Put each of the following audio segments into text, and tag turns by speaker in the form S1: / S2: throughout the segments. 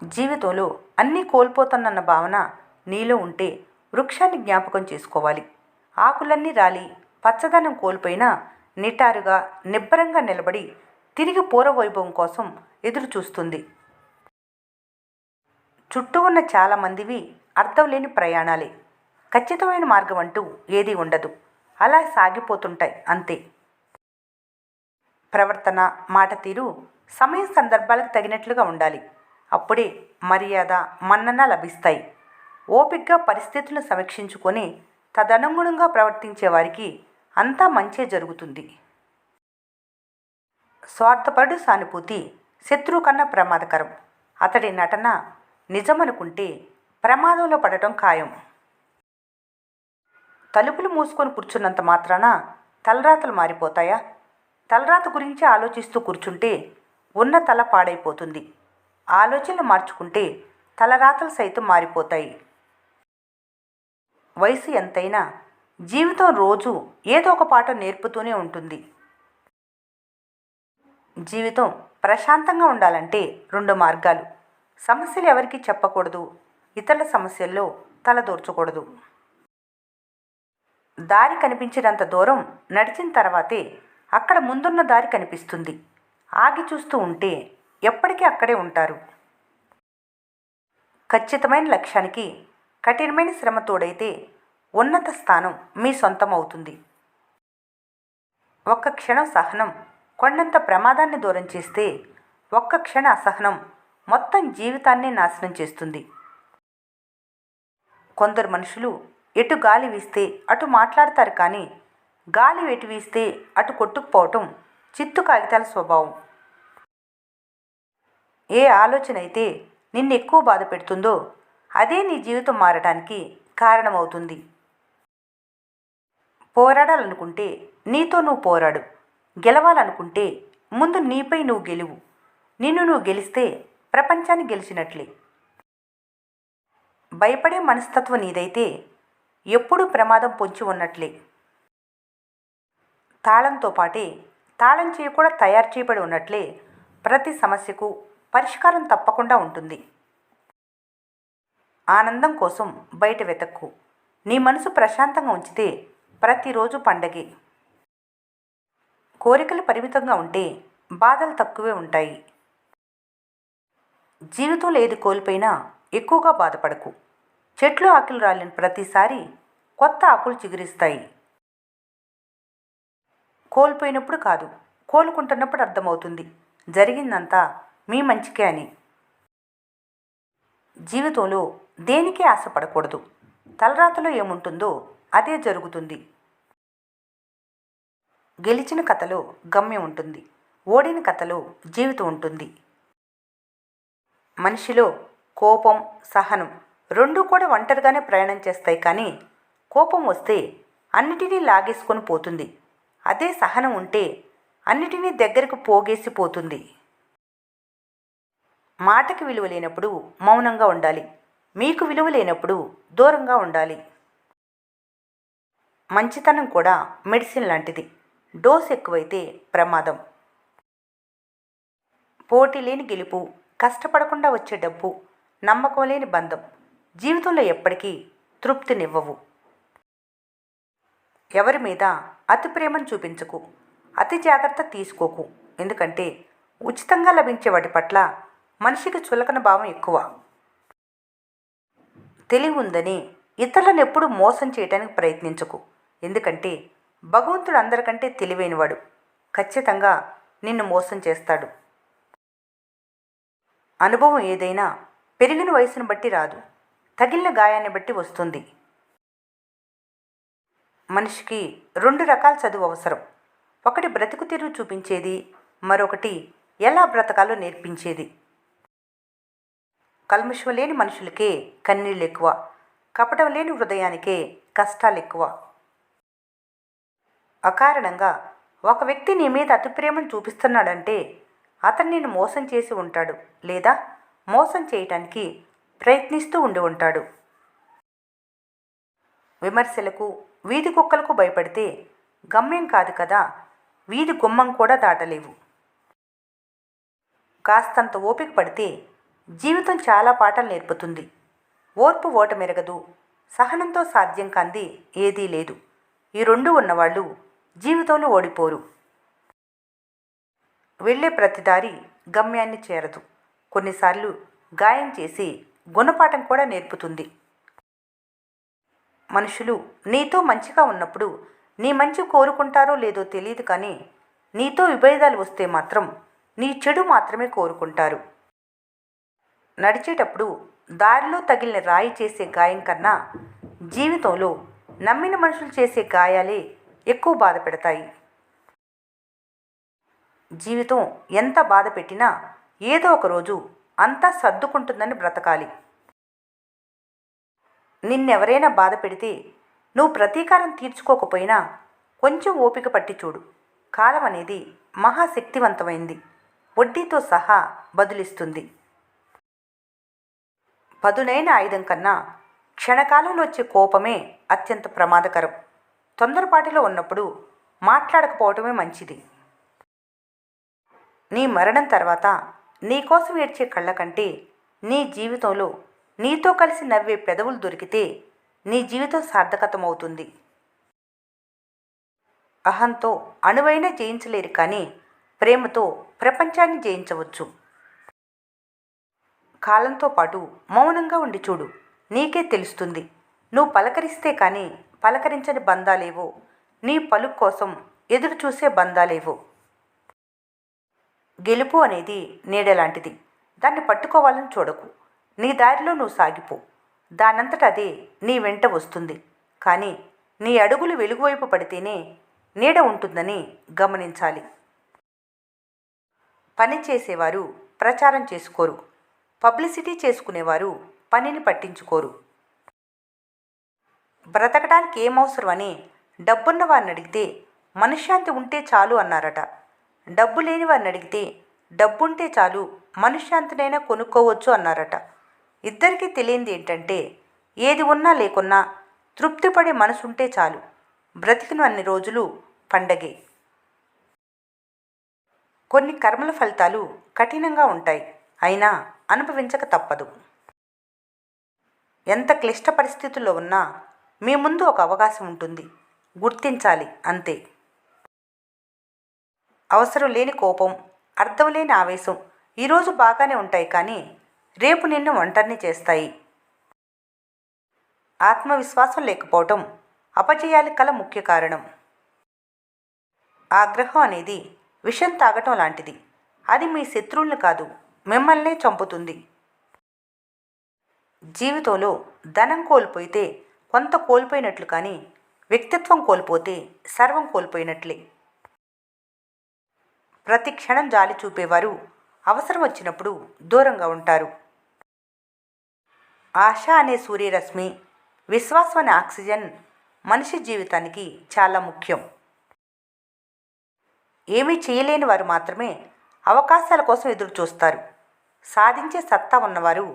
S1: జీవితంలో అన్నీ కోల్పోతానన్న భావన నీలో ఉంటే వృక్షాన్ని జ్ఞాపకం చేసుకోవాలి. ఆకులన్నీ రాలి పచ్చదనం కోల్పోయినా నిటారుగా నిబ్బరంగా నిలబడి తిరిగి పూర్వవైభవం కోసం ఎదురు చూస్తుంది. చుట్టూ ఉన్న చాలామందివి అర్థం లేని ప్రయాణాలే. ఖచ్చితమైన మార్గం అంటూ ఏదీ ఉండదు. అలా సాగిపోతుంటాయి అంతే. ప్రవర్తన, మాట తీరు సమయం సందర్భాలకు తగినట్లుగా ఉండాలి. అప్పుడే మర్యాద, మన్నన లభిస్తాయి. ఓపిగ్గా పరిస్థితులను సమీక్షించుకొని తదనుగుణంగా ప్రవర్తించే వారికి అంతా మంచే జరుగుతుంది. స్వార్థపరుడు సానుభూతి శత్రువు కన్నా ప్రమాదకరం. అతడి నటన నిజమనుకుంటే ప్రమాదంలో పడటం ఖాయం. తలుపులు మూసుకొని కూర్చున్నంత మాత్రాన తలరాతలు మారిపోతాయా? తలరాత గురించి ఆలోచిస్తూ కూర్చుంటే ఉన్న తల పాడైపోతుంది. ఆలోచనలు మార్చుకుంటే తలరాతలు సైతం మారిపోతాయి. వయసు ఎంతైనా జీవితం రోజు ఏదో ఒక పాఠం నేర్పుతూనే ఉంటుంది. జీవితం ప్రశాంతంగా ఉండాలంటే రెండు మార్గాలు. సమస్యలు ఎవరికి చెప్పకూడదు, ఇతరుల సమస్యల్లో తలదూర్చకూడదు. దారి కనిపించినంత దూరం నడిచిన తర్వాతే అక్కడ ముందున్న దారి కనిపిస్తుంది. ఆగి చూస్తూ ఉంటే ఎప్పటికీ అక్కడే ఉంటారు. ఖచ్చితమైన లక్ష్యానికి కఠినమైన శ్రమ తోడైతే ఉన్నత స్థానం మీ సొంతం అవుతుంది. ఒక్క క్షణం సహనం కొండంత ప్రమాదాన్ని దూరం చేస్తే ఒక్క క్షణ అసహనం మొత్తం జీవితాన్ని నాశనం చేస్తుంది. కొందరు మనుషులు ఎటు గాలి వీస్తే అటు మాట్లాడతారు, కానీ గాలి ఎటు వీస్తే అటు కొట్టుకుపోవటం చిత్తు కాగితాల స్వభావం. ఏ ఆలోచన అయితే నిన్ను ఎక్కువ బాధ పెడుతుందో అదే నీ జీవితం మారడానికి కారణమవుతుంది. పోరాడాలనుకుంటే నీతో నువ్వు పోరాడు. గెలవాలనుకుంటే ముందు నీపై నువ్వు గెలువు. నిన్ను నువ్వు గెలిస్తే ప్రపంచాన్ని గెలిచినట్లే. భయపడే మనస్తత్వం నీదైతే ఎప్పుడూ ప్రమాదం పొంచి ఉన్నట్లే. తాళంతో పాటే తాళం చేయి కూడా తయారు చేయబడి ఉన్నట్లే ప్రతి సమస్యకు పరిష్కారం తప్పకుండా ఉంటుంది. ఆనందం కోసం బయట వెతక్కు. నీ మనసు ప్రశాంతంగా ఉంచితే ప్రతిరోజు పండగే. కోరికలు పరిమితంగా ఉంటే బాధలు తక్కువే ఉంటాయి. జీవితంలో ఏది కోల్పోయినా ఎక్కువగా బాధపడకు. చెట్లు ఆకులు రాలిన ప్రతిసారి కొత్త ఆకులు చిగురిస్తాయి. కోల్పోయినప్పుడు కాదు, కోలుకుంటున్నప్పుడు అర్థమవుతుంది జరిగిందంతా మీ మంచికే అని. జీవితంలో దేనికే ఆశపడకూడదు. తలరాతలో ఏముంటుందో అదే జరుగుతుంది. గెలిచిన కథలో గమ్యం ఉంటుంది, ఓడిన కథలో జీవితం ఉంటుంది. మనిషిలో కోపం, సహనం రెండూ కూడా ఒంటరిగానే ప్రయాణం చేస్తాయి. కానీ కోపం వస్తే అన్నిటినీ లాగేసుకొని పోతుంది. అదే సహనం ఉంటే అన్నిటినీ దగ్గరకు పోగేసి పోతుంది. మాటకి విలువ లేనప్పుడు మౌనంగా ఉండాలి. మీకు విలువ లేనప్పుడు దూరంగా ఉండాలి. మంచితనం కూడా మెడిసిన్ లాంటిది. డోస్ ఎక్కువైతే ప్రమాదం. పోటీ లేని గెలుపు, కష్టపడకుండా వచ్చే డబ్బు, నమ్మకం లేని బంధం జీవితంలో ఎప్పటికీ తృప్తినివ్వవు. ఎవరి మీద అతి ప్రేమను చూపించకు, అతి జాగ్రత్త తీసుకోకు. ఎందుకంటే ఉచితంగా లభించే వాటి పట్ల మనిషికి చులకన భావం ఎక్కువ. తెలివి ఉందని ఇతరులను ఎప్పుడూ మోసం చేయడానికి ప్రయత్నించకు. ఎందుకంటే భగవంతుడు అందరికంటే తెలివైనవాడు. ఖచ్చితంగా నిన్ను మోసం చేస్తాడు. అనుభవం ఏదైనా పెరిగిన వయసును బట్టి రాదు, తగిలిన గాయాన్ని బట్టి వస్తుంది. మనిషికి రెండు రకాల చదువు అవసరం. ఒకటి బ్రతుకు తీరు చూపించేది, మరొకటి ఎలా బ్రతకాలో నేర్పించేది. కల్మషం లేని మనుషులకే కన్నీళ్ళు ఎక్కువ, కపటం లేని హృదయానికే కష్టాలు ఎక్కువ. అకారణంగా ఒక వ్యక్తి నీ మీద అతి ప్రేమను చూపిస్తున్నాడంటే అతను నిన్ను మోసం చేసి ఉంటాడు, లేదా మోసం చేయటానికి ప్రయత్నిస్తూ ఉండి ఉంటాడు. విమర్శలకు, వీధి కుక్కలకు భయపడితే గమ్యం కాదు కదా, వీధి గుమ్మం కూడా దాటలేవు. కాస్తంత ఓపిక పడితే జీవితం చాలా పాఠాలు నేర్పుతుంది. ఓర్పు ఓటమెరగదు, సహనంతో సాధ్యం కాంది ఏదీ లేదు. ఈ రెండు ఉన్నవాళ్ళు జీవితంలో ఓడిపోరు. వెళ్ళే ప్రతి దారి గమ్యాన్ని చేరదు. కొన్నిసార్లు గాయం చేసి గుణపాఠం కూడా నేర్పుతుంది. మనుషులు నీతో మంచిగా ఉన్నప్పుడు నీ మంచి కోరుకుంటారో లేదో తెలియదు, కానీ నీతో విభేదాలు వస్తే మాత్రం నీ చెడు మాత్రమే కోరుకుంటారు. నడిచేటప్పుడు దారిలో తగిలిన రాయి చేసే గాయం కన్నా జీవితంలో నమ్మిన మనుషులు చేసే గాయాలే ఎక్కువ బాధ పెడతాయి. జీవితం ఎంత బాధ పెట్టినా ఏదో ఒకరోజు అంతా సర్దుకుంటుందని బ్రతకాలి. నిన్నెవరైనా బాధ పెడితే నువ్వు ప్రతీకారం తీర్చుకోకపోయినా కొంచెం ఓపిక పట్టి చూడు. కాలం అనేది మహాశక్తివంతమైంది. వడ్డీతో సహా బదులిస్తుంది. పదునైన ఆయుధం కన్నా క్షణకాలంలో వచ్చే కోపమే అత్యంత ప్రమాదకరం. తొందరపాటులో ఉన్నప్పుడు మాట్లాడకపోవటమే మంచిది. నీ మరణం తర్వాత నీకోసం ఏడ్చే కళ్ళ కంటే నీ జీవితంలో నీతో కలిసి నవ్వే పెదవులు దొరికితే నీ జీవితం సార్థకతమవుతుంది. అహంతో అణువైనా జయించలేరు, కానీ ప్రేమతో ప్రపంచాన్ని జయించవచ్చు. కాలంతో పాటు మౌనంగా ఉండి చూడు, నీకే తెలుస్తుంది. నువ్వు పలకరిస్తే కానీ పలకరించని బంధాలేవో, నీ పలుకు కోసం ఎదురు చూసే బంధాలేవో. గెలుపు అనేది నీడలాంటిది. దాన్ని పట్టుకోవాలని చూడకు. నీ దారిలో నువ్వు సాగిపో. దానంతట అదే నీ వెంట వస్తుంది. కానీ నీ అడుగులు వెలుగువైపు పడితేనే నీడ ఉంటుందని గమనించాలి. పని చేసేవారు ప్రచారం చేసుకోరు. పబ్లిసిటీ చేసుకునేవారు పనిని పట్టించుకోరు. బ్రతకడానికి ఏమవసరమని డబ్బున్న వారిని అడిగితే మనశ్శాంతి ఉంటే చాలు అన్నారట. డబ్బు లేని వారిని అడిగితే డబ్బుంటే చాలు మనశ్శాంతినైనా కొనుక్కోవచ్చు అన్నారట. ఇద్దరికీ తెలియంది ఏంటంటే ఏది ఉన్నా లేకున్నా తృప్తిపడే మనసుంటే చాలు. బ్రతికిన అన్ని రోజులు పండగే. కొన్ని కర్మల ఫలితాలు కఠినంగా ఉంటాయి, అయినా అనుభవించక తప్పదు. ఎంత క్లిష్ట పరిస్థితుల్లో ఉన్నా మీ ముందు ఒక అవకాశం ఉంటుంది. గుర్తించాలి అంతే. అవసరం లేని కోపం, అర్థం లేని ఆవేశం ఈరోజు బాగానే ఉంటాయి, కానీ రేపు నిన్ను ఒంటరిని చేస్తాయి. ఆత్మవిశ్వాసం లేకపోవటం అపజయాలకు కల ముఖ్య కారణం. ఆగ్రహం అనేది విషం తాగటం లాంటిది. అది మీ శత్రువులను కాదు, మిమ్మల్నే చంపుతుంది. జీవితంలో ధనం కోల్పోతే కొంత కోల్పోయినట్లు, కానీ వ్యక్తిత్వం కోల్పోతే సర్వం కోల్పోయినట్లే. ప్రతి క్షణం జాలి చూపేవారు అవసరం వచ్చినప్పుడు దూరంగా ఉంటారు. ఆశ అనే సూర్యరశ్మి, విశ్వాసం అనే ఆక్సిజన్ మనిషి జీవితానికి చాలా ముఖ్యం. ఏమీ చేయలేని వారు మాత్రమే అవకాశాల కోసం ఎదురు చూస్తారు. సాధించే సత్తా ఉన్నవారు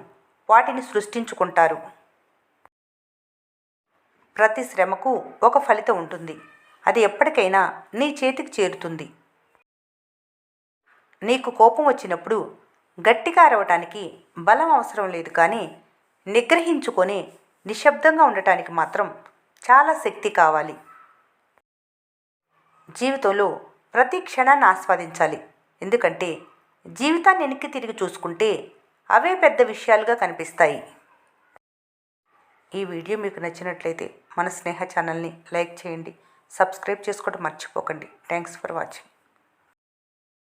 S1: వాటిని సృష్టించుకుంటారు. ప్రతి శ్రమకు ఒక ఫలితం ఉంటుంది. అది ఎప్పటికైనా నీ చేతికి చేరుతుంది. నీకు కోపం వచ్చినప్పుడు గట్టిగా అరవటానికి బలం అవసరం లేదు, కానీ నిగ్రహించుకొని నిశ్శబ్దంగా ఉండటానికి మాత్రం చాలా శక్తి కావాలి. జీవితంలో ప్రతి క్షణాన్ని ఆస్వాదించాలి. ఎందుకంటే జీవితాన్ని వెనక్కి తిరిగి చూసుకుంటే అవే పెద్ద విషయాలుగా కనిపిస్తాయి. ఈ వీడియో మీకు నచ్చినట్లయితే మన స్నేహ ఛానల్ని లైక్ చేయండి, సబ్స్క్రైబ్ చేసుకోవడం మర్చిపోకండి. Thanks for watching.